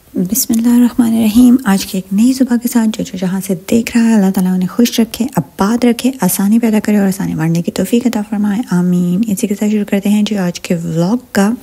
बिस्मिल्लाहिर्रहमानिर्रहीम। आज की एक नई सुबह के साथ जो जहाँ से देख रहा है, अल्लाह ताला उन्हें खुश रखे, आबाद रखे, आसानी पैदा करे और आसानी बढ़ने की तौफीक अता फरमाए, आमीन। इसी के साथ शुरू करते हैं जी आज के व्लॉग का।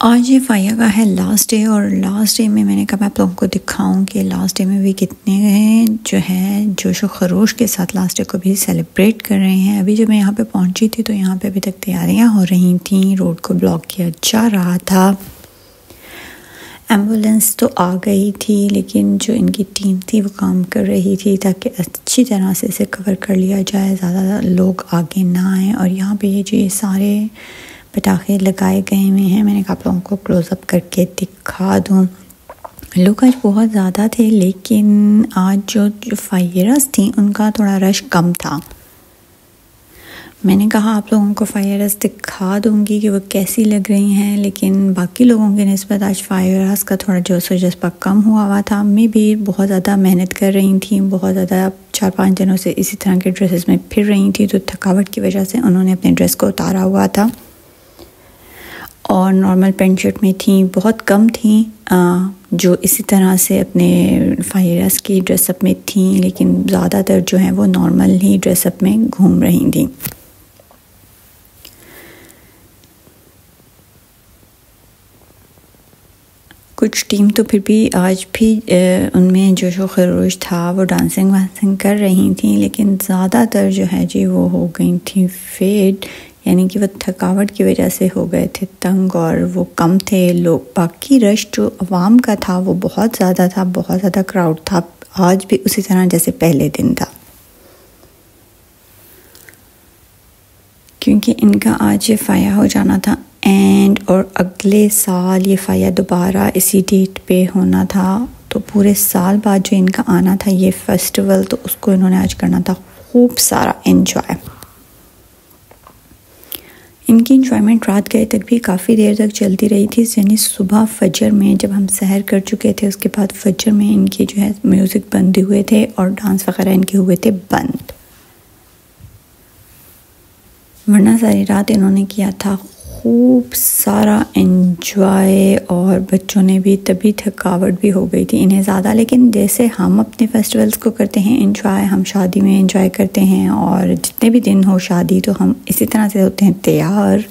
आज ये फाया का है लास्ट डे, और लास्ट डे में मैंने कहा मैं आप लोगों को दिखाऊं कि लास्ट डे में भी कितने जो है जोशो खरोश के साथ लास्ट डे को भी सेलिब्रेट कर रहे हैं। अभी जब मैं यहाँ पे पहुँची थी तो यहाँ पे अभी तक तैयारियाँ हो रही थी, रोड को ब्लॉक किया जा रहा था। एम्बुलेंस तो आ गई थी, लेकिन जो इनकी टीम थी वो काम कर रही थी ताकि अच्छी तरह से इसे कवर कर लिया जाए, ज़्यादा लोग आगे ना आए। और यहाँ पे ये जो ये सारे पटाखे लगाए गए हुए हैं, मैंने कहा आप लोगों को क्लोज़अप करके दिखा दूँ। लोग आज बहुत ज़्यादा थे, लेकिन आज जो फायर्स थी उनका थोड़ा रश कम था। मैंने कहा आप लोगों को फायर्स दिखा दूंगी कि वो कैसी लग रही हैं, लेकिन बाकी लोगों के निस्बत आज फायर्स का थोड़ा जोश जज्बा कम हुआ था। मैं भी बहुत ज़्यादा मेहनत कर रही थी, बहुत ज़्यादा 4-5 दिनों से इसी तरह के ड्रेसेस में फिर रही थी, तो थकावट की वजह से उन्होंने अपने ड्रेस को उतारा हुआ था और नॉर्मल पेंट शर्ट में थी, बहुत कम थी जो इसी तरह से अपने फायर्स की ड्रेसअप में थी, लेकिन ज़्यादातर जो है वो नॉर्मल ही ड्रेसअप में घूम रही थी। कुछ टीम तो फिर भी आज भी उनमें जोशो खरोश था, वो डांसिंग वांसिंग कर रही थी, लेकिन ज़्यादातर जो है जी वो हो गई थी फेड, यानी कि वो थकावट की वजह से हो गए थे तंग, और वो कम थे लोग। बाकी रश जो अवाम का था वो बहुत ज़्यादा था, बहुत ज़्यादा क्राउड था। आज भी उसी तरह जैसे पहले दिन था, क्योंकि इनका आज ये फाया हो जाना था एंड, और अगले साल ये फाया दोबारा इसी डेट पे होना था। तो पूरे साल बाद जो इनका आना था ये फेस्टिवल, तो उसको इन्होंने आज करना था खूब सारा एंजॉय। इनकी इंजॉयमेंट रात गए तक भी काफ़ी देर तक चलती रही थी, यानी सुबह फजर में जब हम सहर कर चुके थे उसके बाद फजर में इनकी जो है म्यूज़िक बंद हुए थे और डांस वगैरह इनके हुए थे बंद, वरना सारी रात इन्होंने किया था खूब सारा एंजॉय। और बच्चों ने भी, तभी थकावट भी हो गई थी इन्हें ज़्यादा, लेकिन जैसे हम अपने फेस्टिवल्स को करते हैं एंजॉय, हम शादी में एंजॉय करते हैं, और जितने भी दिन हो शादी तो हम इसी तरह से होते हैं तैयार,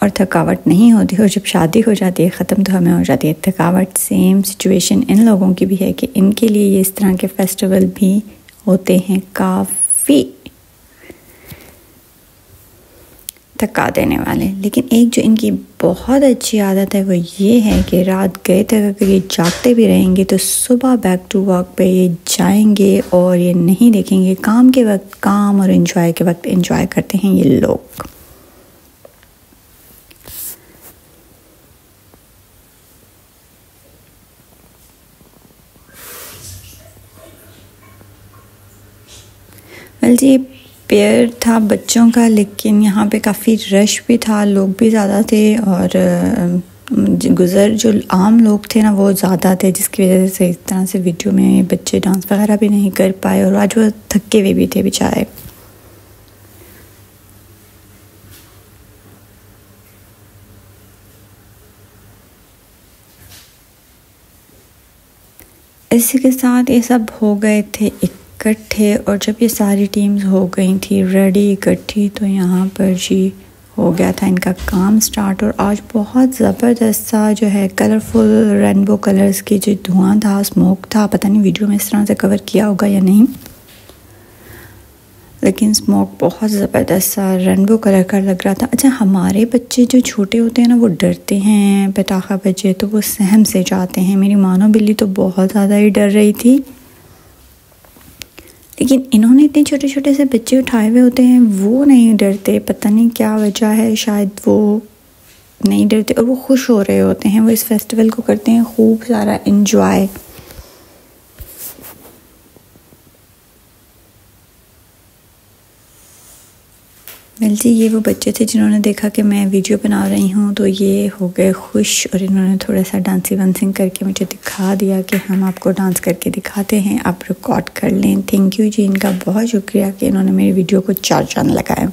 और थकावट नहीं होती। और जब शादी हो जाती है ख़त्म तो हमें हो जाती है थकावट। सेम सिचुएशन इन लोगों की भी है कि इनके लिए ये इस तरह के फेस्टिवल भी होते हैं काफ़ी थका देने वाले। लेकिन एक जो इनकी बहुत अच्छी आदत है वो ये है कि रात गए तक अगर ये जागते भी रहेंगे तो सुबह बैक टू वर्क पे ये जाएंगे, और ये नहीं देखेंगे काम के वक्त काम और एंजॉय के वक्त एंजॉय करते हैं ये लोग। वेल जी, पेयर था बच्चों का, लेकिन यहाँ पे काफ़ी रश भी था, लोग भी ज़्यादा थे, और गुज़र जो आम लोग थे ना वो ज़्यादा थे, जिसकी वजह से इस तरह से वीडियो में बच्चे डांस वगैरह भी नहीं कर पाए, और आज वो थके हुए भी थे बेचारे। इसी के साथ ये सब हो गए थे इकट्ठे, और जब ये सारी टीम्स हो गई थी रेडी इकट्ठी, तो यहाँ पर जी हो गया था इनका काम स्टार्ट। और आज बहुत ज़बरदस्त सा जो है कलरफुल रेनबो कलर्स की जो धुआं था, स्मोक था, पता नहीं वीडियो में इस तरह से कवर किया होगा या नहीं, लेकिन स्मोक बहुत ज़बरदस्त सा रेनबो कलर का लग रहा था। अच्छा, हमारे बच्चे जो छोटे होते हैं ना वो डरते हैं, पटाखा बजे तो वो सहम से जाते हैं। मेरी मानो बिल्ली तो बहुत ज़्यादा ही डर रही थी, लेकिन इन्होंने इतने छोटे छोटे से बच्चे उठाए हुए होते हैं, वो नहीं डरते, पता नहीं क्या वजह है, शायद वो नहीं डरते और वो खुश हो रहे होते हैं। वो इस फेस्टिवल को करते हैं खूब सारा एंजॉय। वेल जी, ये वो बच्चे थे जिन्होंने देखा कि मैं वीडियो बना रही हूँ तो ये हो गए खुश, और इन्होंने थोड़ा सा डांसिंग वांसिंग करके मुझे दिखा दिया कि हम आपको डांस करके दिखाते हैं, आप रिकॉर्ड कर लें। थैंक यू जी, इनका बहुत शुक्रिया कि इन्होंने मेरी वीडियो को 4 चांद लगाए।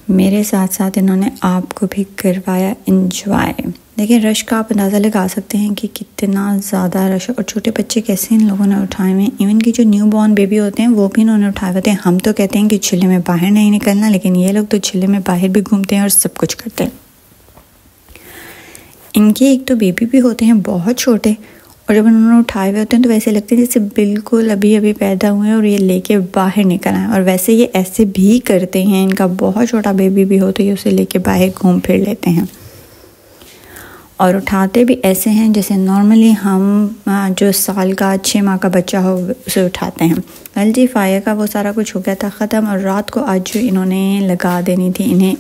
मेरे साथ साथ इन्होंने आपको भी करवाया इंजॉय। देखिए रश का आप अंदाज़ा लगा सकते हैं कि कितना ज़्यादा रश है, और छोटे बच्चे कैसे इन लोगों ने उठाए हुए हैं। इवन कि जो न्यू बॉर्न बेबी होते हैं वो भी इन्होंने उठाए हुए हैं। हम तो कहते हैं कि चिल्ले में बाहर नहीं निकलना, लेकिन ये लोग तो चिल्ले में बाहर भी घूमते हैं और सब कुछ करते हैं। इनके एक तो बेबी भी होते हैं बहुत छोटे, और जब उन्होंने उठाए हुए होते हैं तो वैसे लगते हैं जैसे बिल्कुल अभी अभी पैदा हुए और ये लेके बाहर निकल आए। और वैसे ये ऐसे भी करते हैं, इनका बहुत छोटा बेबी भी हो तो ये उसे लेके बाहर घूम फिर लेते हैं, और उठाते भी ऐसे हैं जैसे नॉर्मली हम जो साल का 6 माह का बच्चा हो उसे उठाते हैं। वेल जी, फायर का वो सारा कुछ हो गया था ख़त्म, और रात को आज जो इन्होंने लगा देनी थी इन्हें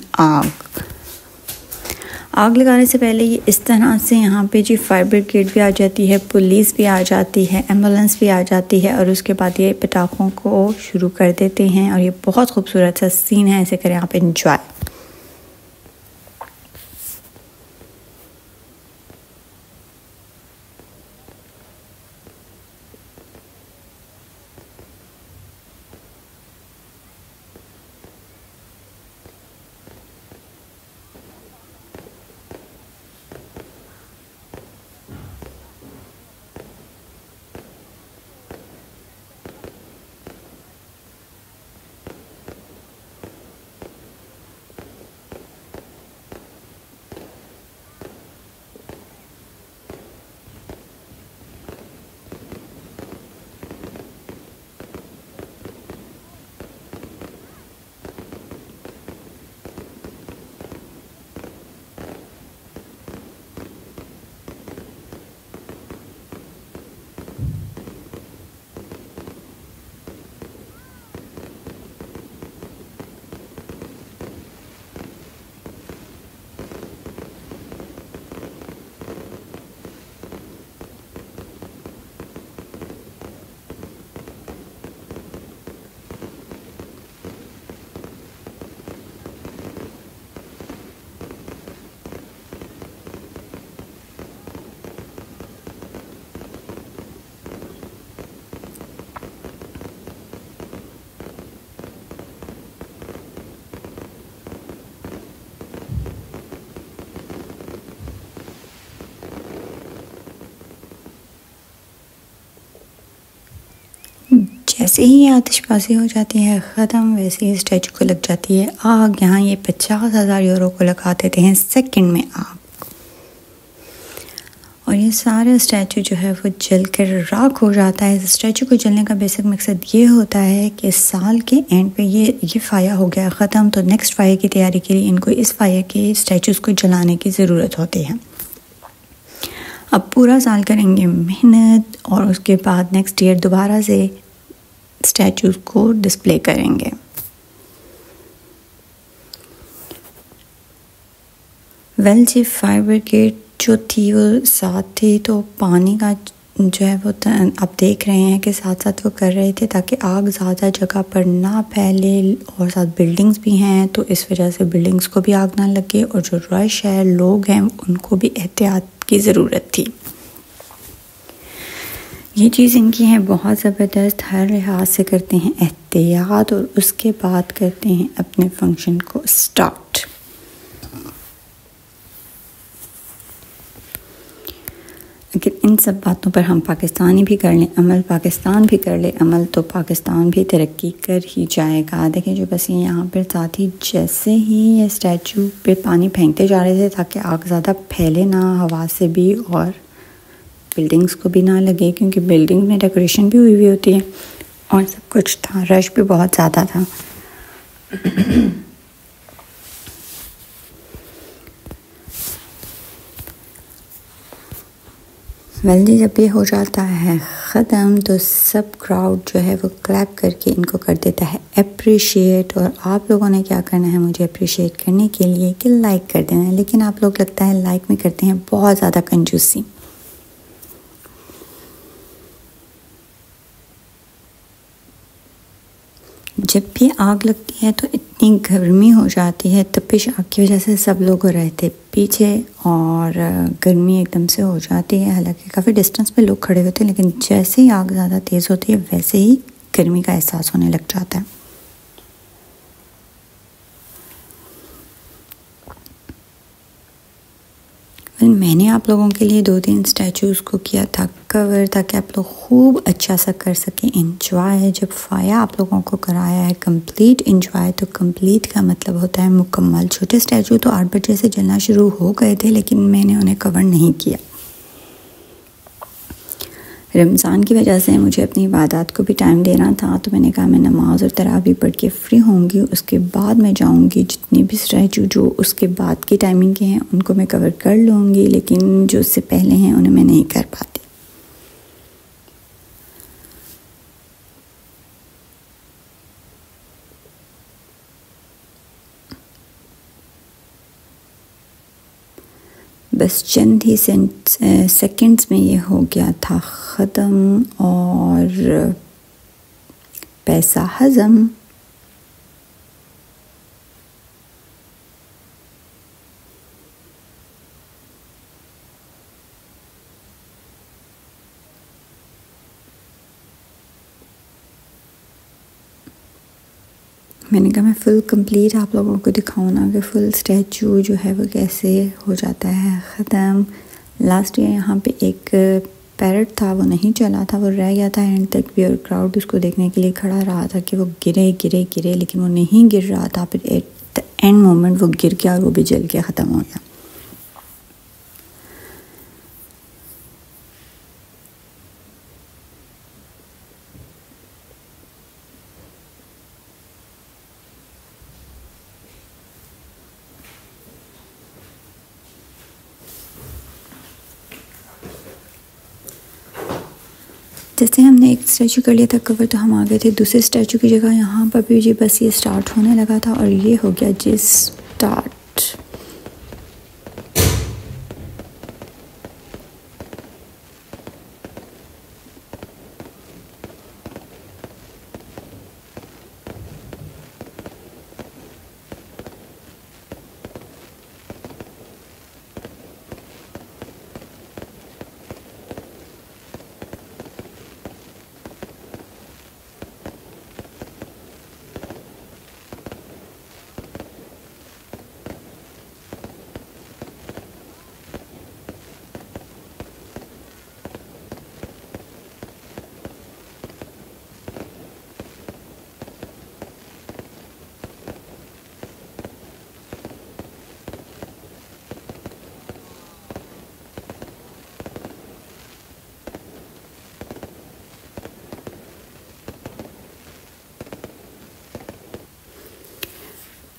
आग लगाने से पहले ये इस तरह से यहाँ पे जी फायर ब्रिगेड भी आ जाती है, पुलिस भी आ जाती है, एम्बुलेंस भी आ जाती है, और उसके बाद ये पटाखों को शुरू कर देते हैं। और ये बहुत खूबसूरत सा सीन है, ऐसे करें आप इंजॉय। जैसे ही ये आतिशबाजी हो जाती है ख़त्म, वैसे ही स्टैचू को लग जाती है आग। यहाँ ये 50,000 यूरो को लगा देते हैं सेकंड में आग, और ये सारा स्टैचू जो है वो जल कर राख हो जाता है। इस स्टैचू को जलने का बेसिक मकसद ये होता है कि साल के एंड पे ये फायर हो गया ख़त्म, तो नेक्स्ट फायर की तैयारी के लिए इनको इस फायर के स्टैचूज़ को जलाने की ज़रूरत होती है। अब पूरा साल करेंगे मेहनत, और उसके बाद नेक्स्ट ईयर दोबारा से स्टैचूज़ को डिस्प्ले करेंगे। वेल जी, फायर ब्रिगेड जो थी वो साथ थी, तो पानी का जो है वो आप देख रहे हैं कि साथ साथ वो कर रहे थे ताकि आग ज़्यादा जगह पर ना फैले, और साथ बिल्डिंग्स भी हैं तो इस वजह से बिल्डिंग्स को भी आग ना लगे, और जो रश है लोग हैं उनको भी एहतियात की ज़रूरत थी। ये चीज़ इनकी है बहुत ज़बरदस्त, हर लिहाज से करते हैं एहतियात, और उसके बाद करते हैं अपने फंक्शन को स्टार्ट। अगर इन सब बातों पर हम पाकिस्तानी भी कर लें अमल, पाकिस्तान भी कर ले अमल, तो पाकिस्तान भी तरक्की कर ही जाएगा। देखें जो बस ये यहाँ पर साथ ही जैसे ही ये स्टैचू पे पानी फेंकते जा रहे थे ताकि आग ज़्यादा फैले ना हवा से भी, और बिल्डिंग्स को भी ना लगे, क्योंकि बिल्डिंग में डेकोरेशन भी हुई होती है और सब कुछ था, रश भी बहुत ज़्यादा था। वेल जी, जब ये हो जाता है ख़त्म तो सब क्राउड जो है वो क्लैप करके इनको कर देता है अप्रिशिएट। और आप लोगों ने क्या करना है मुझे अप्रिशिएट करने के लिए कि लाइक कर देना है, लेकिन आप लोग लगता है लाइक में करते हैं बहुत ज़्यादा कंजूसी। जब भी आग लगती है तो इतनी गर्मी हो जाती है, तपिश आग की वजह से सब लोग रहे थे पीछे, और गर्मी एकदम से हो जाती है। हालांकि काफ़ी डिस्टेंस पे लोग खड़े होते हैं, लेकिन जैसे ही आग ज़्यादा तेज़ होती है वैसे ही गर्मी का एहसास होने लग जाता है। दरअसल मैंने आप लोगों के लिए 2-3 स्टैचूज़ को किया था कवर, ताकि आप लोग खूब अच्छा सा कर सकें इंजॉय। जब फाया आप लोगों को कराया है कंप्लीट इंजॉय, तो कंप्लीट का मतलब होता है मुकम्मल। छोटे स्टैचू तो 8 बजे से जलना शुरू हो गए थे, लेकिन मैंने उन्हें कवर नहीं किया। रमज़ान की वजह से मुझे अपनी इबादत को भी टाइम देना था, तो मैंने कहा मैं नमाज़ और तरावी पढ़ के फ्री होंगी, उसके बाद मैं जाऊंगी। जितने भी स्टैचू जो उसके बाद की टाइमिंग के हैं उनको मैं कवर कर लूँगी, लेकिन जो उससे पहले हैं उन्हें मैं नहीं कर पाती। बस चंद ही सेकंड्स में ये हो गया था ख़त्म और पैसा हज़म। मैंने कहा मैं फुल कंप्लीट आप लोगों को दिखाऊँ ना, कि फुल स्टैचू जो है वो कैसे हो जाता है ख़त्म। लास्ट ईयर यहाँ पे एक पैरट था, वो नहीं चला था, वो रह गया था एंड तक भी, और क्राउड उसको देखने के लिए खड़ा रहा था कि वो गिरे गिरे गिरे, लेकिन वो नहीं गिर रहा था। फिर एट द एंड मोमेंट वो गिर गया और वो भी जल के ख़त्म हो गया। जैसे हमने एक स्टैचू कर लिया था कवर, तो हम आ गए थे दूसरे स्टैचू की जगह। यहाँ पर भी जी बस ये स्टार्ट होने लगा था और ये हो गया जी स्टार्ट।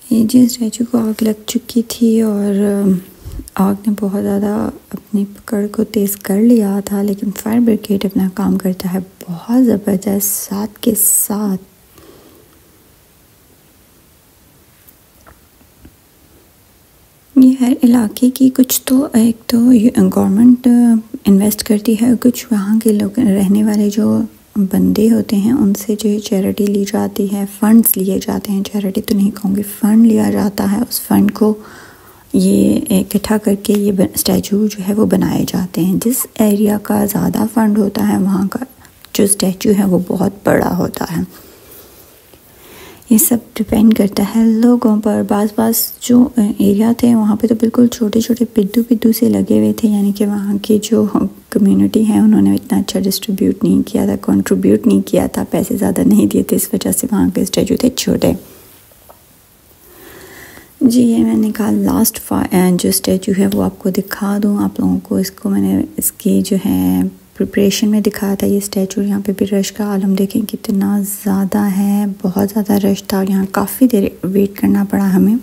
ये जी स्टैचू को आग लग चुकी थी और आग ने बहुत ज़्यादा अपनी पकड़ को तेज़ कर लिया था, लेकिन फायर ब्रिगेड अपना काम करता है बहुत ज़बरदस्त साथ के साथ। ये हर इलाके की कुछ तो एक तो गवर्नमेंट इन्वेस्ट करती है, कुछ वहाँ के लोग रहने वाले जो बंदे होते हैं उनसे जो है चैरिटी ली जाती है, फ़ंड्स लिए जाते हैं। चैरिटी तो नहीं कहूँगी, फ़ंड लिया जाता है। उस फ़ंड को ये इकट्ठा करके ये स्टैचू जो है वो बनाए जाते हैं। जिस एरिया का ज़्यादा फंड होता है वहाँ का जो स्टैचू है वो बहुत बड़ा होता है। ये सब डिपेंड करता है लोगों पर। बास जो एरिया थे वहाँ पे तो बिल्कुल छोटे छोटे पिद्दू से लगे हुए थे, यानी कि वहाँ की जो कम्युनिटी है उन्होंने इतना अच्छा डिस्ट्रीब्यूट नहीं किया था, कंट्रीब्यूट नहीं किया था, पैसे ज़्यादा नहीं दिए थे, इस वजह से वहाँ के स्टैचू थे छोटे। जी ये मैंने कहा लास्ट जो स्टैचू है वो आपको दिखा दूँ आप लोगों को। इसको मैंने इसकी जो है प्रिपरेशन में दिखाया था ये स्टैचू। यहाँ पे भी रश का आलम देखें कितना ज़्यादा है, बहुत ज़्यादा रश था और यहाँ काफ़ी देर वेट करना पड़ा हमें।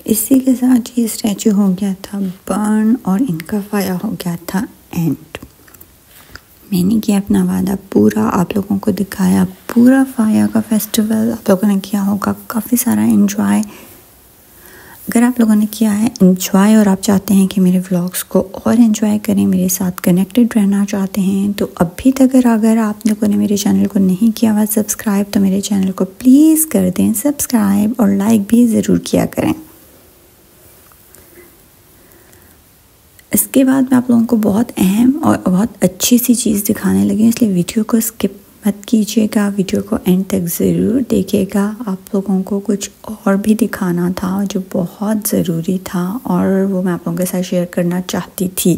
इसी के साथ ये स्टैचू हो गया था बर्न और इनका फाया हो गया था एंड। मैंने किया अपना वादा पूरा, आप लोगों को दिखाया पूरा फाया का फेस्टिवल। आप लोगों ने किया होगा काफ़ी सारा एंजॉय। अगर आप लोगों ने किया है एंजॉय और आप चाहते हैं कि मेरे व्लॉग्स को और एंजॉय करें, मेरे साथ कनेक्टेड रहना चाहते हैं, तो अभी तक अगर आप लोगों ने मेरे चैनल को नहीं किया हुआ सब्सक्राइब, तो मेरे चैनल को प्लीज़ कर दें सब्सक्राइब और लाइक भी ज़रूर किया करें। इसके बाद मैं आप लोगों को बहुत अहम और बहुत अच्छी सी चीज़ दिखाने लगी, इसलिए वीडियो को स्किप मत कीजिएगा, वीडियो को एंड तक ज़रूर देखिएगा। आप लोगों को कुछ और भी दिखाना था जो बहुत ज़रूरी था और वो मैं आप लोगों के साथ शेयर करना चाहती थी।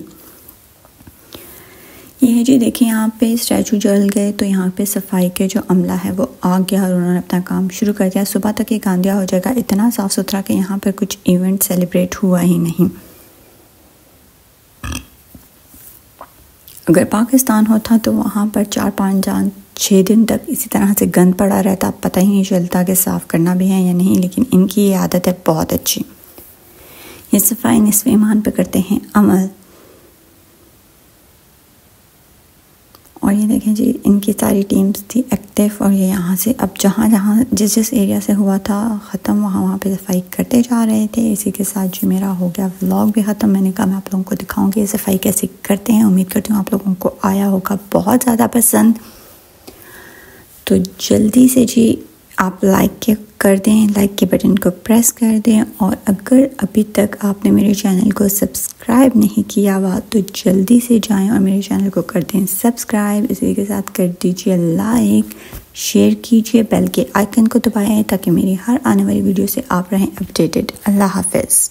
ये है जी, देखिए यहाँ पे स्टैचू जल गए तो यहाँ पे सफाई के जो अमला है वो आ गया और उन्होंने अपना काम शुरू कर दिया। सुबह तक ये गांधिया हो जाएगा, इतना साफ़ सुथरा कि यहाँ पर कुछ इवेंट सेलिब्रेट हुआ ही नहीं। अगर पाकिस्तान होता तो वहाँ पर 4-5-6 दिन तक इसी तरह से गंद पड़ा रहता, पता ही नहीं चलता कि साफ़ करना भी है या नहीं। लेकिन इनकी ये आदत है बहुत अच्छी। ये सफाई निस्फ़ ईमान पे करते हैं अमल। और ये देखें जी, इनकी सारी टीम्स थी एक्टिव और ये यहाँ से अब जहाँ जहाँ जिस एरिया से हुआ था ख़त्म, वहाँ पे सफाई करते जा रहे थे। इसी के साथ जी मेरा हो गया व्लॉग भी ख़त्म। मैंने कहा मैं आप लोगों को दिखाऊंगी ये सफाई कैसे करते हैं। उम्मीद करती हूँ आप लोगों को आया होगा बहुत ज़्यादा पसंद। तो जल्दी से जी आप लाइक कर दें, लाइक के बटन को प्रेस कर दें। और अगर अभी तक आपने मेरे चैनल को सब्सक्राइब नहीं किया हुआ तो जल्दी से जाएं और मेरे चैनल को कर दें सब्सक्राइब। इसी के साथ कर दीजिए लाइक, शेयर कीजिए, बेल के आइकन को दबाएं ताकि मेरी हर आने वाली वीडियो से आप रहें अपडेटेड। अल्लाह हाफ़िज़।